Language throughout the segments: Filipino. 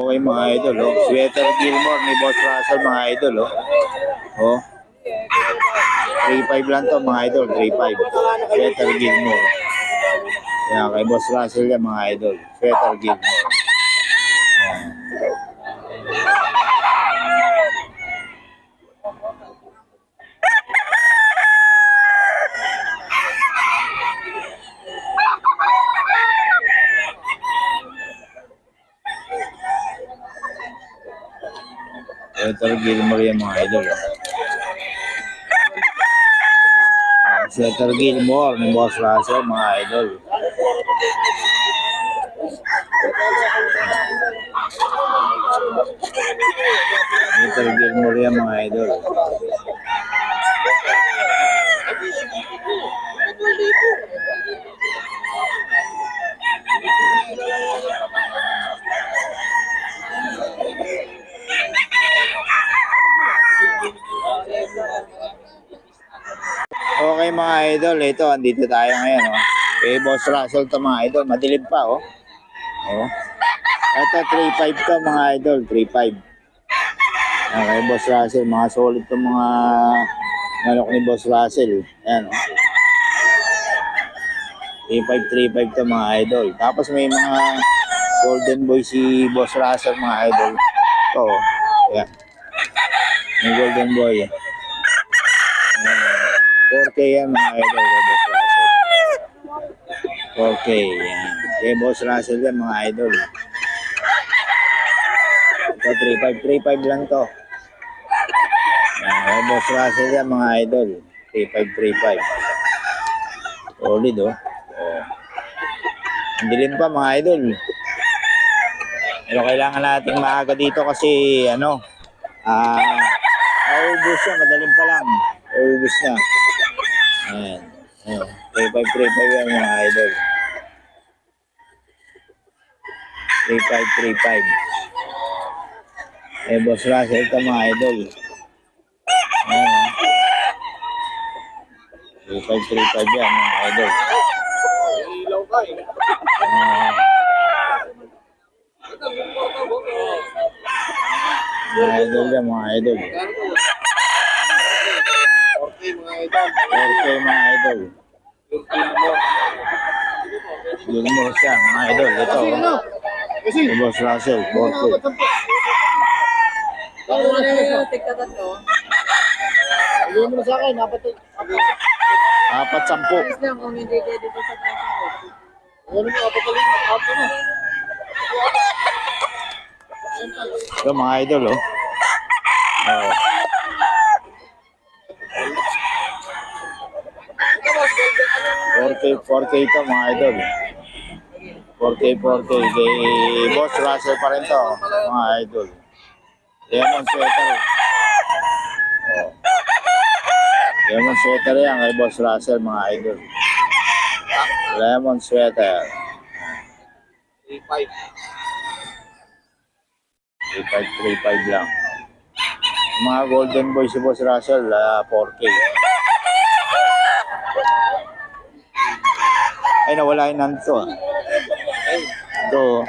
Okay mga idol, oh. Sweater Gilmore ni Boss Russell mga idol, oh. Oh. 3.5 lang to mga idol, 3.5. Sweater Gilmore. Yan, kay Boss Russell yan mga idol. Sweater Gilmore. Yan. Sweater Gilmore yan mga idol. Sweater Gilmore ni Boss Russell mga idol. Sweater Gilmore yan mga idol. Okay mga idol, ito andito tayo ngayon, oh. Kay Boss Russell to mga idol, madilim pa, oh. Oh. Ito 3.5 to mga idol, 3.5. Okay, Boss Russell, mga solid to mga manok ni Boss Russell. Ayan, oh. 3.5 to mga idol. Tapos may mga golden boy si Boss Russell mga idol. Ito, oh. Ayan. May golden boy, eh. 4K yan mga idol kay Boss Russell. 4K yan. Kay Boss Russell yan mga idol. Ito 3.5 lang to. Yan, kay Boss Russell yan mga idol. 3.5. Solid, oh. Hindi rin pa mga idol. Pero kailangan natin maaga dito kasi ano, maubos siya, madaling pa lang. Maubos na. Ayan. Ayan. 3.5 yan mga idol. 3.5. Eh, Boss Russell ito mga idol. Ayan. 3.5 yan mga idol. Mga idol yan mga idol. 4K mga idol. Gilmore siya mga idol. Ito, oh. Boss Russell, 4K. Apat 10. Ito mga idol, oh. Oh. 4K ito mga idol. 4K. Kay Boss Russell pa rin to mga idol. Lemon sweater. Oh. Lemon sweater yan kay Boss Russell mga idol. Lemon sweater. 3.5 lang. Mga golden boy si Boss Russell, 4K. Ay, nawala yun nandito, ah. Ito.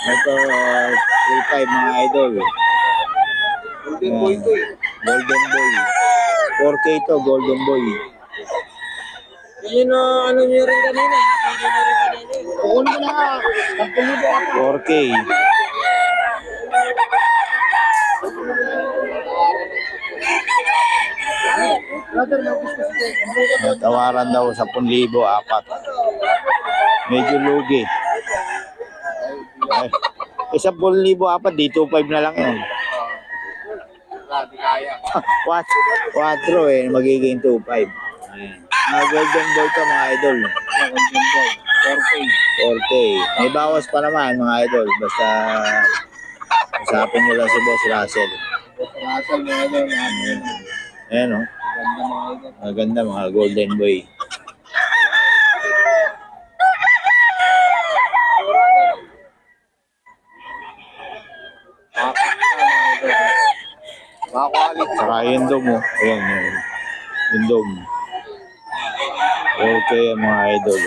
Ito, 3.5 mga idol. Golden boy to, eh. Golden boy. 4K to, golden boy. Yun na ano nyo rin kanina. Oo na nga. 4K. Tawaran daw 10,000 apat. Medyo lugi. Ay, 10,000 apat, di 2.5 na lang yun. 4 eh, magiging 2.5. Mga golden boy to mga idol. 4K. May bawas pa naman mga idol. Basta usapin nyo lang si Boss Russell. Ayan, oh. Maganda mga golden boy. Saka yung dom, oh. Ayan, yung dom. Okay mga idol.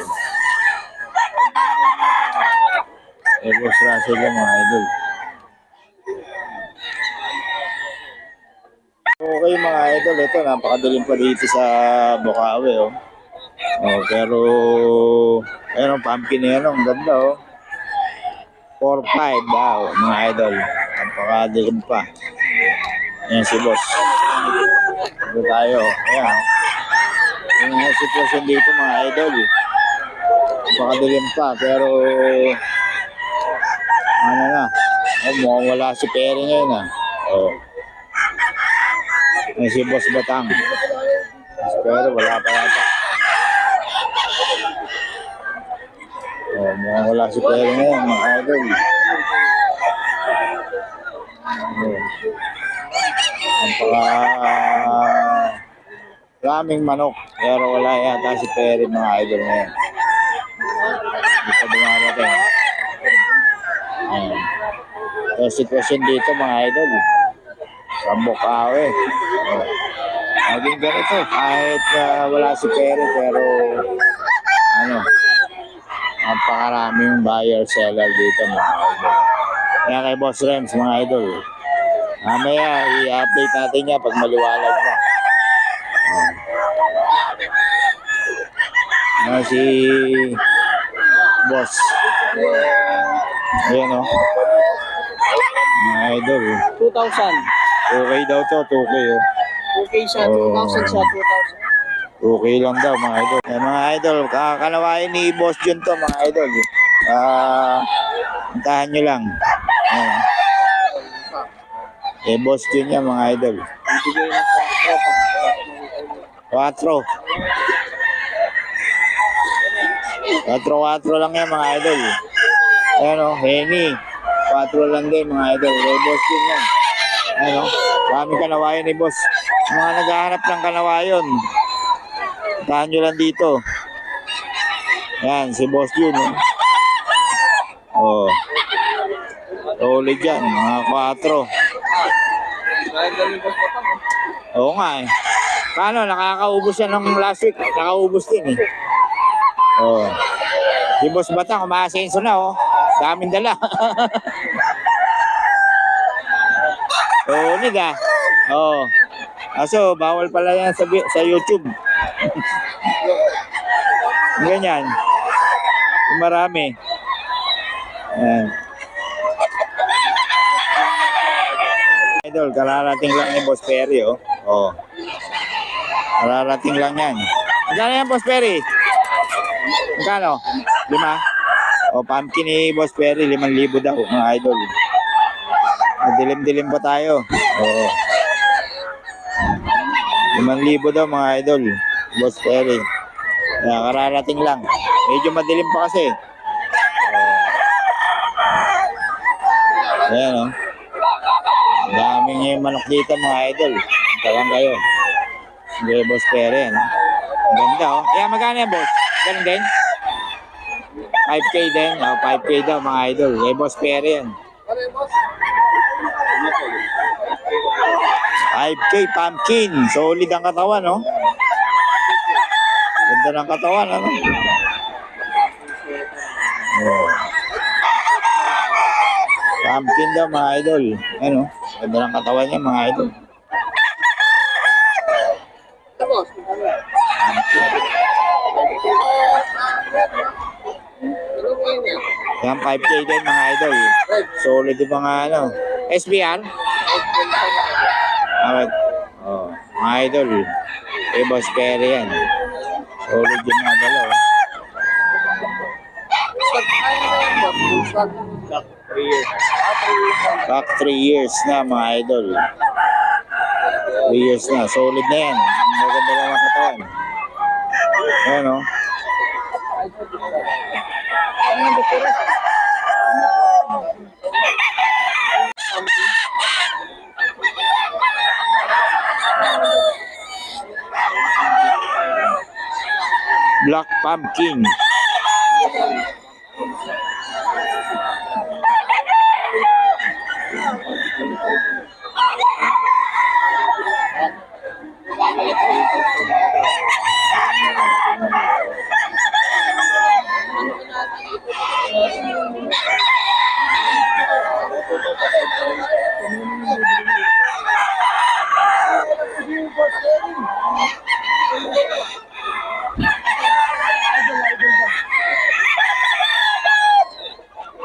Eh, Boss Russell yan mga idol. Okay mga idol, ito napakadilim pa dito sa Bukawi oh. Oh, pero ayun ang pumpkin na yan, ang ganda oh. 4-5 daw mga idol. Napakadilim pa. Ayan si boss. Ito tayo. Ayan. Yung sitwasyon dito mga idol. Napakadilim pa pero ano na. Oh, mukhang wala si Perry ngayon ah. Oh. Ayan si Boss Batang. Pero wala pa yata. Oh, mukhang wala si Perry ngayon mga idol. Oh. Raming manok pero wala yata si Perry mga idol ngayon. Hindi pa dumarating. Ayan. So, sitwasyon dito mga idol sa Bukawi. Oh. Maging ganito kahit wala si Perry pero ano, napakaraming buyer seller dito mga idol. Kaya kay Boss Rems mga idol, mamaya i-update natin niya pag maliwalag na. Si Boss. Ayan o. Mga idol. 2,000. Okay daw to, 2K o. Okay siya, 2,000 siya, 2,000. Okay lang daw mga idol. Mga idol, kakalawain ni Boss Jun to mga idol. Puntahan nyo lang. Ayan. Eh, Boss Jun yan mga idol. Bibigay na 4. 4 lang yan mga idol. Ayan o, Henny. 4 lang din mga idol. Eh, Boss Jun yan. Ayan o, maraming kanawayan ni Boss. Mga naghahanap ng kanawayon. Puntahan nyo lang dito. Ayan, si Boss Jun. Oh. Solid yan, mga 4. Oo nga eh. Paano, nakakaubos yan ng last week. Nakakaubos din eh. Oh. Si Boss Batang, umaasenso na oh. Daming dala. Solid ah. Oh. Aso, bawal pala yan sa YouTube. Ganyan. Marami. Ayan. Idol, kararating lang ni Boss Perry, oh. Oh. Kararating lang yan. Magkano yan, Boss Perry? Magkano? 5? O, pumpkin ni Boss Perry, 5,000 daw, mga idol. Dilim-dilim pa tayo. Oo. 5,000 daw, mga idol. Boss Perry. Kararating lang. Medyo madilim pa kasi. Ayan, oh. Daming manok dito mga idol. Talang kayo. Hindi Boss Perry. Ano? Ang ganda oh. Kaya magkano yan boss? Ganun din? 5K din. Oh, 5K daw mga idol. Kaya Boss Perry yan. 5K pumpkin. Solid ang katawan oh. Ganda ng katawan ano. Oh. Pumpkin daw mga idol. Ano? Ganda ng katawan niya mga idol. Yan 5K din mga idol. Solid yung mga ano. SBR? Okay. Oh, mga idol. Eh, Boss Perry yan. Solid yung mga dalaw. Back 3 years na mga idol. 3 years na. Solid na yan. Maganda lang ang katawan. Ayan o. Black pumpkin.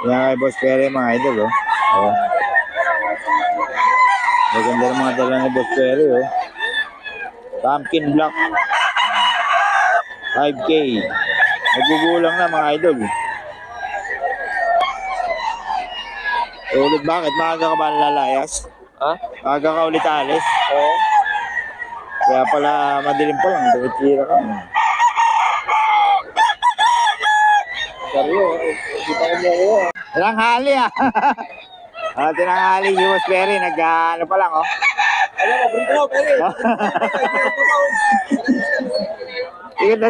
Yan kay Boss Perry mga idol, oh. Oh. Maganda ng mga dala ni Boss Perry, oh. Pumpkin block. 5K. Nagugulang na mga idol. Ulit bakit? Maaga ka ba lalayas? Ha? Maaga ka ulit alis? Oo. Kaya pala madilim pa lang. Tumitira ka. Seryo, kita ko mo ako. Tinanghali ah. Tinanghali si Boss Perry. Ano pa lang, oh. Alam mo, brinto, pwede.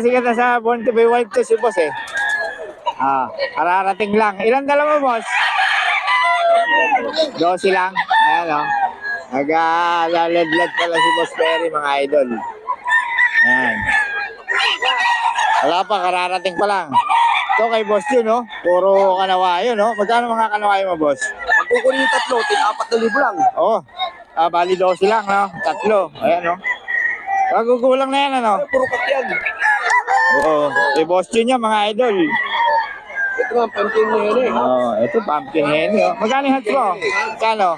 Sikat na sa Born to be Wild to si Boss eh. Kararating lang. Ilan dala mo, Boss? 12 lang. Ayan, oh. Nag-laladlad pala si Boss Perry, mga idol. Ayan. Wala pa, kararating pa lang. Ito kay Boss yun, oh. Puro kanawayo, no? Magkano mga kanawayo mo, Boss? Pag kukunin yung tatlo, 4,000 lang. Oo. Bali 12 lang, no? Tatlo. Ayan, no? Magugulang na yan, ano? Puro kakyan. Oo. Kay Boss yun yan, mga idol. Ito nga, pumpkin mo yun eh. Oo. Ito, pumpkin hen, oh. Magkano yung hats mo? Magkano?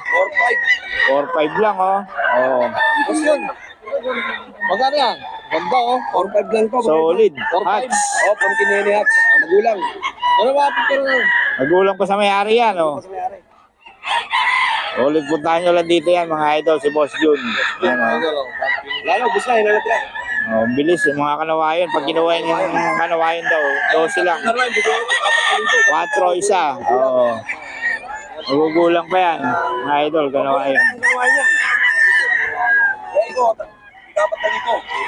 4,500. 4-5 lang, oh. Oo. Tapos yun. Magkano yan? Ganda oh. 4,500 lang pa. Solid. 4,500. Hats. Oh, pumpkin na yun hats. Magulang. Ano ba? Pero na. Nagulang pa sa may-ari yan, oh. Solid, puntahan nyo lang dito yan, mga idol. Si Boss Jun. Yan, oh. Lalo, gusto na. Inalat lang. Oh, bilis yung mga kanawayan. Pag ginawa yung kanawayan daw, 12 lang. 4 isa. Oo. Magugulang pa yan. Mga idol, kanawayan.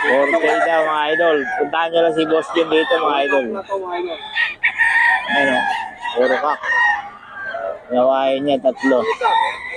4K daw, mga idol. Puntahan nyo lang si Boss Jun dito, mga idol. Ano? Puro kak. Kanawayan niya, 3.